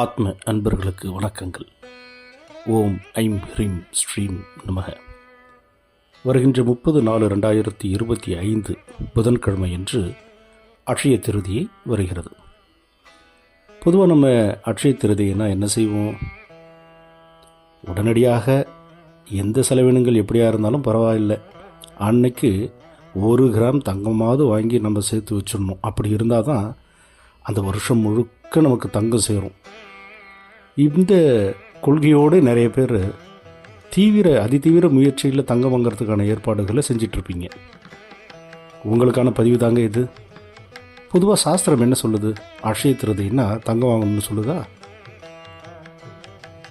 ஆத்ம அன்பர்களுக்கு வணக்கங்கள். ஓம் ஐம் ஹ்ரீம் ஸ்ரீம் நமக. வருகின்ற 30/4/2025 புதன்கிழமை என்று அட்சய திருதியை வருகிறது. பொதுவாக நம்ம அட்சய திருதினா என்ன செய்வோம்? உடனடியாக எந்த செலவினங்கள் எப்படியா இருந்தாலும் பரவாயில்லை, அன்னைக்கு 1 கிராம் தங்கமாவது வாங்கி நம்ம சேர்த்து வச்சிடணும். அப்படி இருந்தால் தான் அந்த வருஷம் முழுக்க நமக்கு தங்கம் சேரும். இந்த கொள்கையோடு நிறைய பேர் அதிதீவிர முயற்சியில் தங்கம் வாங்கிறதுக்கான ஏற்பாடுகளை செஞ்சிட்ருப்பீங்க. உங்களுக்கான பதிவு தாங்க இது. பொதுவாக சாஸ்திரம் என்ன சொல்லுது? அட்சய திருதினா தங்கம் வாங்கணும்னு சொல்லுதா?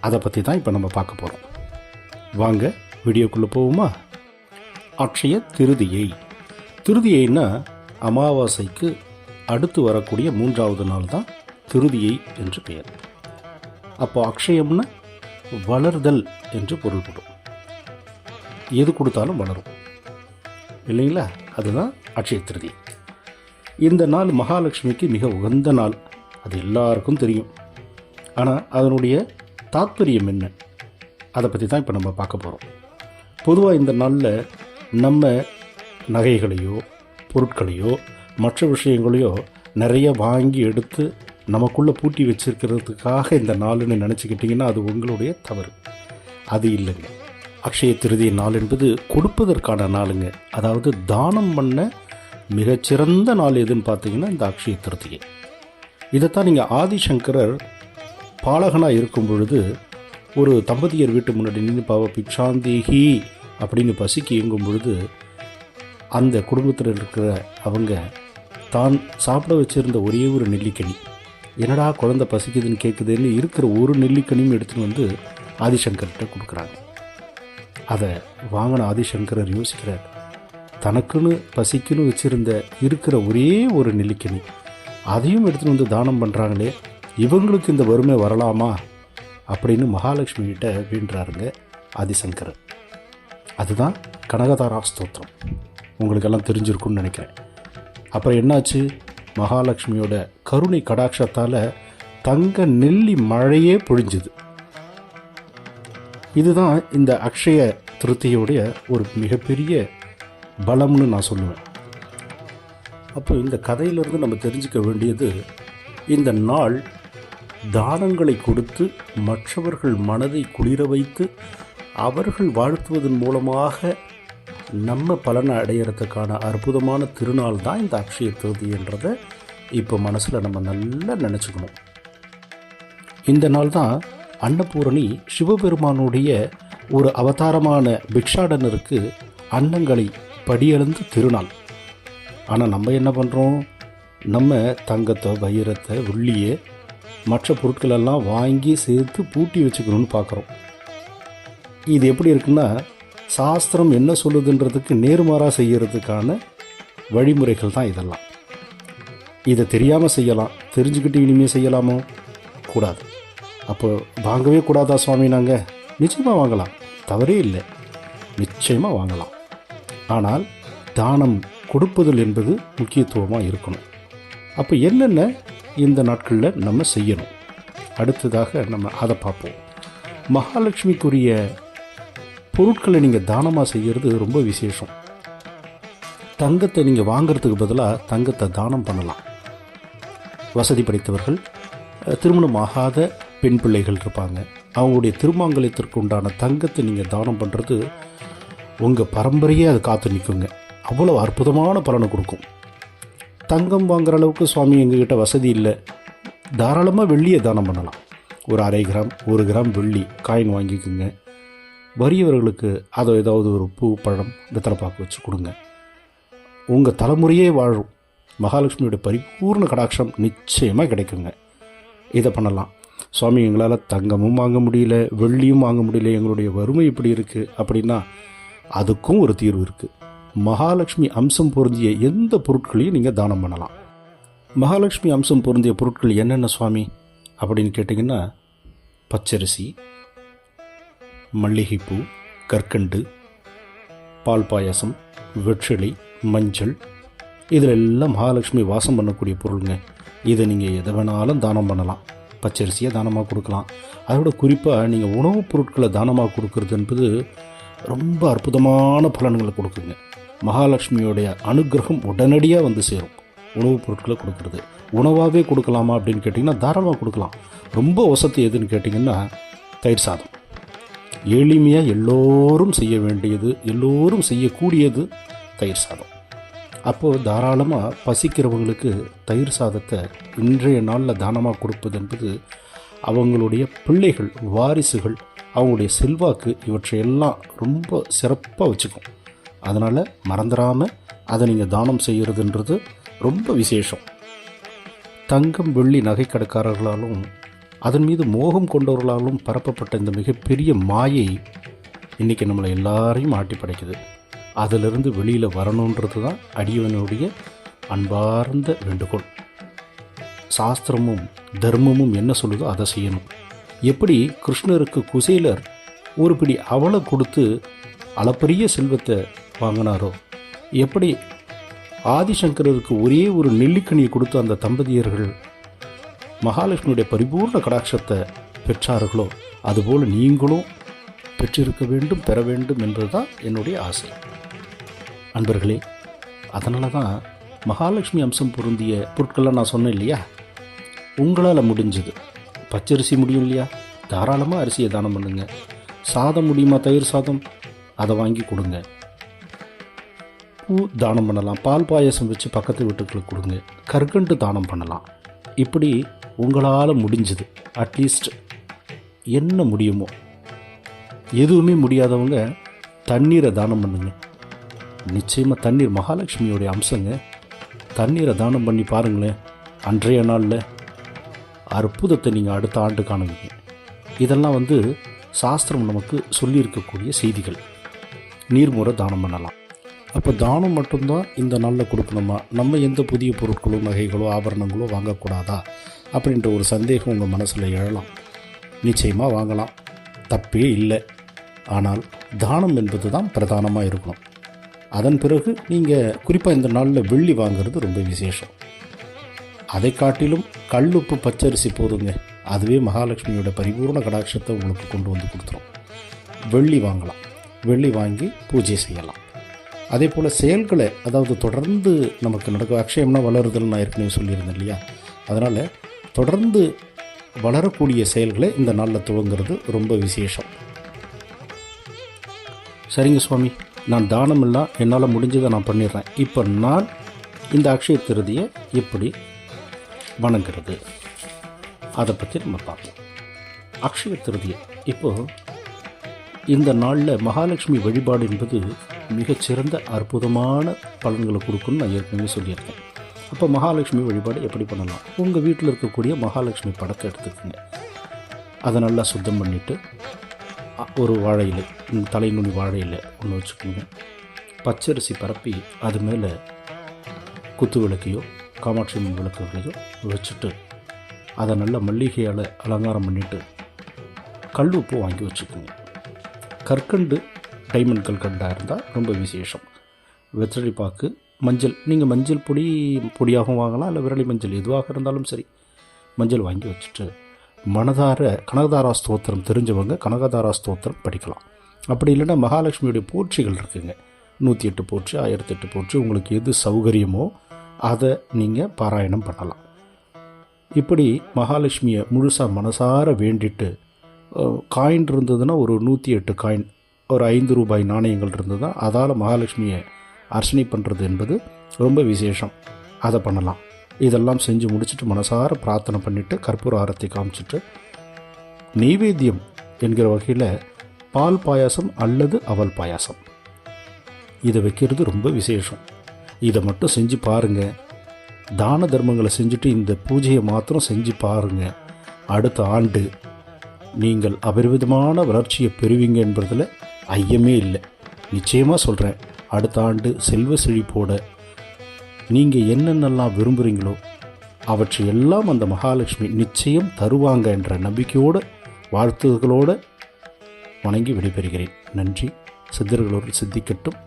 அதை பற்றி தான் இப்போ நம்ம பார்க்க போகிறோம். வாங்க வீடியோக்குள்ளே போவோமா? அட்சய திருதியைனா அமாவாசைக்கு அடுத்து வரக்கூடிய 3வது நாள் தான் திருதியை என்று பெயர். அப்போ அக்ஷயம்னா வளர்தல் என்று பொருள்படும். எது கொடுத்தாலும் வளரும் இல்லைங்களா? அதுதான் அட்சய திருதி. இந்த நாள் மகாலட்சுமிக்கு மிக உகந்த நாள், அது எல்லாருக்கும் தெரியும். ஆனால் அதனுடைய தாத்பரியம் என்ன, அதை பற்றி தான் இப்போ நம்ம பார்க்க போகிறோம். பொதுவாக இந்த நாளில் நம்ம நகைகளையோ பொருட்களையோ மற்ற விஷயங்களையோ நிறைய வாங்கி எடுத்து நமக்குள்ளே பூட்டி வச்சிருக்கிறதுக்காக இந்த நாளுன்னு நினச்சிக்கிட்டிங்கன்னா அது உங்களுடைய தவறு. அது இல்லைங்க. அக்ஷய திருதி நாள் என்பது கொடுப்பதற்கான நாளுங்க. அதாவது தானம் பண்ண மிகச்சிறந்த நாள் எதுன்னு பார்த்தீங்கன்னா இந்த அக்ஷய திருதியை. இதைத்தான் நீங்கள் ஆதிசங்கரர் பாலகனாக இருக்கும் பொழுது ஒரு தம்பதியர் வீட்டு முன்னாடி நின்று பாவ பிக்ஷாந்தேகி அப்படின்னு பசிக்கு இயங்கும் பொழுது அந்த குடும்பத்தில் இருக்கிற அவங்க தான் சாப்பிட வச்சுருந்த ஒரே ஒரு நெல்லிக்கனி, என்னடா குழந்தை பசிக்குதுன்னு கேட்குதுன்னு இருக்கிற ஒரு நெல்லிக்கனியும் எடுத்துகிட்டு வந்து ஆதிசங்கர்கிட்ட கொடுக்குறாங்க. அதை வாங்கின ஆதிசங்கரர் யோசிக்கிறார், தனக்குன்னு பசிக்குன்னு வச்சுருந்த இருக்கிற ஒரே ஒரு நெல்லிக்கனி அதையும் எடுத்துகிட்டு வந்து தானம் பண்ணுறாங்களே, இவங்களுக்கு இந்த வறுமை வரலாமா அப்படின்னு மகாலட்சுமி கிட்ட வேண்டுறாருங்க ஆதிசங்கரர். அதுதான் கனகதாரா ஸ்தோத்திரம். உங்களுக்கெல்லாம் தெரிஞ்சிருக்குன்னு நினைக்கிறேன். அப்புறம் என்னாச்சு? மகாலட்சுமியோட கருணை கடாட்சத்தால் தங்க நெல்லி மழையே பொழிஞ்சுது. இதுதான் இந்த அக்ஷய திருத்தியோடைய ஒரு மிகப்பெரிய பலம்னு நான் சொல்லுவேன். அப்போ இந்த கதையிலிருந்து நம்ம தெரிஞ்சுக்க வேண்டியது, இந்த நாள் தானங்களை கொடுத்து மற்றவர்கள் மனதை குளிர வைத்து அவர்கள் வாழ்த்துவதன் மூலமாக நம்ம பலனை அடையிறதுக்கான அற்புதமான திருநாள் தான் இந்த அக்ஷய திருதி என்றதை இப்போ மனசில் நம்ம நல்லா நினச்சிக்கணும். இந்த நாள் தான் அன்னபூரணி சிவபெருமானுடைய ஒரு அவதாரமான பிக்ஷாடனருக்கு அன்னங்களை படியளந்து திருநாள். ஆனால் நம்ம என்ன பண்ணுறோம்? நம்ம தங்கத்தை, வைரத்தை, வெள்ளியை, மற்ற பொருட்களெல்லாம் வாங்கி சேர்த்து பூட்டி வச்சுக்கணும்னு பார்க்குறோம். இது எப்படி இருக்குன்னா, சாஸ்திரம் என்ன சொல்லுதுன்றதுக்கு நேர்மாறாக செய்கிறதுக்கான வழிமுறைகள் தான் இதெல்லாம். இதை தெரியாமல் செய்யலாம், தெரிஞ்சுக்கிட்டு இனிமேல் செய்யலாமோ? கூடாது. அப்போ வாங்கவே கூடாதா சுவாமி? நாங்கள் நிச்சயமாக வாங்கலாம், தவறே இல்லை, நிச்சயமாக வாங்கலாம். ஆனால் தானம் கொடுப்பதில் என்பது முக்கியத்துவமாக இருக்கணும். அப்போ என்னென்ன இந்த நாட்களில் நம்ம செய்யணும், அடுத்ததாக நம்ம அதை பார்ப்போம். மகாலட்சுமிக்குரிய பொருட்களை நீங்கள் தானமாக செய்கிறது ரொம்ப விசேஷம். தங்கத்தை நீங்கள் வாங்கிறதுக்கு பதிலாக தங்கத்தை தானம் பண்ணலாம். வசதி படைத்தவர்கள், திருமணம் ஆகாத பெண் பிள்ளைகள் இருப்பாங்க, அவங்களுடைய திருமாங்கல்யத்திற்கு உண்டான தங்கத்தை நீங்கள் தானம் பண்ணுறது உங்கள் பரம்பரையே அது காத்து நிற்குங்க. அவ்வளோ அற்புதமான பலனை கொடுக்கும். தங்கம் வாங்குகிற அளவுக்கு சுவாமி எங்ககிட்ட வசதி இல்லை, தாராளமாக வெள்ளியை தானம் பண்ணலாம். ஒரு 1/2 கிராம் 1 கிராம் வெள்ளி காயின் வாங்கிக்குங்க. வறியவர்களுக்கு அதை ஏதாவது ஒரு பூ, பழம், வெத்தலைப்பாக்கு வச்சு கொடுங்க. உங்கள் தலைமுறையே வாழும். மகாலட்சுமியோட பரிபூர்ண கடாட்சம் நிச்சயமாக கிடைக்குங்க. இதை பண்ணலாம். சுவாமி எங்களால் தங்கமும் வாங்க முடியல, வெள்ளியும் வாங்க முடியல, எங்களுடைய வறுமை இப்படி இருக்குது அப்படின்னா அதுக்கும் ஒரு தீர்வு இருக்குது. மகாலட்சுமி அம்சம் பொருந்திய எந்த பொருட்களையும் நீங்கள் தானம் பண்ணலாம். மகாலட்சுமி அம்சம் பொருந்திய பொருட்கள் என்னென்ன சுவாமி அப்படின்னு கேட்டிங்கன்னா, பச்சரிசி, மல்லிகைப்பூ, கற்கண்டு, பால் பாயாசம், வெற்றிலை, மஞ்சள், இதில் எல்லாம் மகாலட்சுமி வாசம் பண்ணக்கூடிய பொருளுங்க. இதை நீங்கள் எதை வேணாலும் தானம் பண்ணலாம். பச்சரிசியை தானமாக கொடுக்கலாம். அதோட குறிப்பாக நீங்கள் உணவுப் பொருட்களை தானமாக கொடுக்கறது என்பது ரொம்ப அற்புதமான பலன்களை கொடுக்குங்க. மகாலட்சுமியோடைய அனுகிரகம் உடனடியாக வந்து சேரும். உணவுப் பொருட்களை கொடுக்கறது உணவாகவே கொடுக்கலாமா அப்படின்னு கேட்டிங்கன்னா தாராளமாக கொடுக்கலாம். ரொம்ப வசதி எதுன்னு கேட்டிங்கன்னா தயிர் சாதம். எளிமையாக எல்லோரும் செய்ய வேண்டியது, எல்லோரும் செய்யக்கூடியது தயிர் சாதம். அப்போது தாராளமாக பசிக்கிறவங்களுக்கு தயிர் சாதத்தை இன்றைய நாளில் தானமாக கொடுப்பது என்பது அவங்களுடைய பிள்ளைகள், வாரிசுகள், அவங்களுடைய செல்வாக்கு இவற்றையெல்லாம் ரொம்ப சிறப்பாக வச்சுக்கும். அதனால் மறந்துடாமல் அதை நீங்கள் தானம் செய்கிறதுன்றது ரொம்ப விசேஷம். தங்கம் வெள்ளி நகைக்கடைக்காரர்களாலும் அதன் மீது மோகம் கொண்டவர்களாலும் பரப்பப்பட்ட இந்த மிகப்பெரிய மாயை இன்றைக்கி நம்மளை எல்லாரையும் ஆட்டி படைக்குது. அதிலிருந்து வெளியில் வரணுன்றது தான் அடியவனுடைய அன்பார்ந்த வேண்டுகோள். சாஸ்திரமும் தர்மமும் என்ன சொல்லுதோ அதை செய்யணும். எப்படி கிருஷ்ணருக்கு குசேலர் ஒரு பிடி அவளை கொடுத்து அளப்பரிய செல்வத்தை வாங்கினாரோ, எப்படி ஆதிசங்கரருக்கு ஒரே ஒரு நெல்லிக்கனியை கொடுத்து அந்த தம்பதியர்கள் மகாலட்சுமியுடைய பரிபூர்ண கடாட்சத்தை பெற்றார்களோ, அதுபோல் நீங்களும் பெற்றிருக்க வேண்டும், பெற வேண்டும் என்பதுதான் என்னுடைய ஆசை. அன்பர்களே, அதனால தான் மகாலட்சுமி அம்சம் பொருந்திய பொருட்கள்லாம் நான் சொன்னேன் இல்லையா. உங்களால் முடிஞ்சது பச்சரிசி முடியும் இல்லையா, தாராளமாக அரிசியை தானம் பண்ணுங்க. சாதம் முடியுமா, தயிர் சாதம், அதை வாங்கி கொடுங்க. பூ தானம் பண்ணலாம். பால் பாயசம் வச்சு பக்கத்து வீட்டுகளுக்கு கொடுங்க. கற்கண்டு தானம் பண்ணலாம். இப்படி உங்களால் முடிஞ்சது அட்லீஸ்ட் என்ன முடியுமோ. எதுவுமே முடியாதவங்க தண்ணீரை தானம் பண்ணுங்க. நிச்சயமாக தண்ணீர் மகாலட்சுமியோடைய அம்சங்க. தண்ணீரை தானம் பண்ணி பாருங்களேன். அன்றைய நாளில் அற்புதத்தை நீங்கள் அடுத்த ஆண்டு காணுவீங்க. இதெல்லாம் சாஸ்திரம் நமக்கு சொல்லியிருக்கக்கூடிய செய்திகள். நீர்முறை தானம் பண்ணலாம். அப்போ தானம் மட்டும்தான் இந்த நாளில் கொடுக்கணுமா, நம்ம எந்த புதிய பொருட்களோ நகைகளோ ஆபரணங்களோ வாங்கக்கூடாதா அப்படின்ற ஒரு சந்தேகம் உங்கள் மனசில் எழலாம். நிச்சயமாக வாங்கலாம், தப்பே இல்லை. ஆனால் தானம் என்பது தான் பிரதானமாக இருக்கணும். அதன் பிறகு நீங்கள் குறிப்பாக இந்த நாளில் வெள்ளி வாங்கிறது ரொம்ப விசேஷம். அதை காட்டிலும் கல்லுப்பு பச்சரிசி போதுங்க. அதுவே மகாலட்சுமியோட பரிபூர்ண கடாட்சத்தை உங்களுக்கு கொண்டு வந்து கொடுத்துரும். வெள்ளி வாங்கலாம். வெள்ளி வாங்கி பூஜை செய்யலாம். அதே போல் செயல்களை, அதாவது தொடர்ந்து நமக்கு நடக்கும் அக்ஷயம்னா வளருதல் நான் ஏற்கனவே சொல்லியிருந்தேன் இல்லையா. அதனால் தொடர்ந்து வளரக்கூடிய செயல்களை இந்த நாளில் துவங்கிறது ரொம்ப விசேஷம். சரிங்க சுவாமி, நான் தானம் எல்லாம் என்னால் முடிஞ்சதை நான் பண்ணிடுறேன். இப்போ நான் இந்த அக்ஷய திருதியை எப்படி வணங்குறது அதை பற்றி நம்ம பார்ப்போம். அக்ஷய திருதியை இப்போது இந்த நாளில் மகாலட்சுமி வழிபாடு என்பது மிகச்சிறந்த அற்புதமான பலன்களை கொடுக்குன்னு நான் ஏற்கனவே சொல்லியிருக்கேன். அப்போ மகாலட்சுமி வழிபாடு எப்படி பண்ணலாம்? உங்கள் வீட்டில் இருக்கக்கூடிய மகாலட்சுமி படத்தை எடுத்துக்கோங்க. அதை நல்லா சுத்தம் பண்ணிவிட்டு ஒரு வாழை இலை, தலைநுனி வாழை இலை ஒன்று வச்சுக்கோங்க. பச்சரிசி பரப்பி அது மேலே குத்து விளக்கையோ காமாட்சி அம்மன் விளக்குகளையோ வச்சுட்டு அதை நல்லா மல்லிகையால் அலங்காரம் பண்ணிவிட்டு கல் உப்பு வாங்கி வச்சுக்கோங்க. கற்கண்டு டைமண்ட் கல்கண்டாக இருந்தால் ரொம்ப விசேஷம். வெத்தலை பாக்கு, மஞ்சள், நீங்கள் மஞ்சள் பொடியாகவும் வாங்கலாம், இல்லை விரலி மஞ்சள் எதுவாக இருந்தாலும் சரி. மஞ்சள் வாங்கி வச்சுட்டு மனதார கனகதாரா ஸ்தோத்திரம் தெரிஞ்சவங்க கனகதாரா ஸ்தோத்திரம் படிக்கலாம். அப்படி இல்லைன்னா மகாலட்சுமியுடைய போற்றிகள் இருக்குங்க. 108 போற்றி, 1008 போற்றி, உங்களுக்கு எது சௌகரியமோ அதை நீங்கள் பாராயணம் பண்ணலாம். இப்படி மகாலட்சுமியை முழுசாக மனசார வேண்டிட்டு காயின் இருந்ததுன்னா ஒரு 108 காயின், ஒரு 5 ரூபாய் நாணயங்கள் இருந்ததுன்னா அதால் மகாலட்சுமியை அர்ச்சனை பண்ணுறது என்பது ரொம்ப விசேஷம். அதை பண்ணலாம். இதெல்லாம் செஞ்சு முடிச்சுட்டு மனசார பிரார்த்தனை பண்ணிவிட்டு கற்பூர ஆரத்தி காமிச்சிட்டு நெய்வேத்தியம் என்கிற வகையில் பால் பாயாசம் அல்லது அவல் பாயாசம் இதை வைக்கிறது ரொம்ப விசேஷம். இதை மட்டும் செஞ்சு பாருங்கள். தான தர்மங்களை செஞ்சுட்டு இந்த பூஜையை மாத்திரம் செஞ்சு பாருங்கள். அடுத்த ஆண்டு நீங்கள் அபரிவிதமான வளர்ச்சியை பெறுவீங்க என்பதில் ஐயமே இல்லை. நிச்சயமாக சொல்கிறேன். அடுத்த ஆண்டு செல்வ செழிப்போட நீங்கள் என்னென்னலாம் விரும்புகிறீங்களோ அவற்றையெல்லாம் அந்த மகாலட்சுமி நிச்சயம் தருவாங்க என்ற நம்பிக்கையோடு வாழ்த்துகளோடு வணங்கி விடைபெறுகிறேன். நன்றி. சித்தர்களோடு சித்திக்கட்டும்.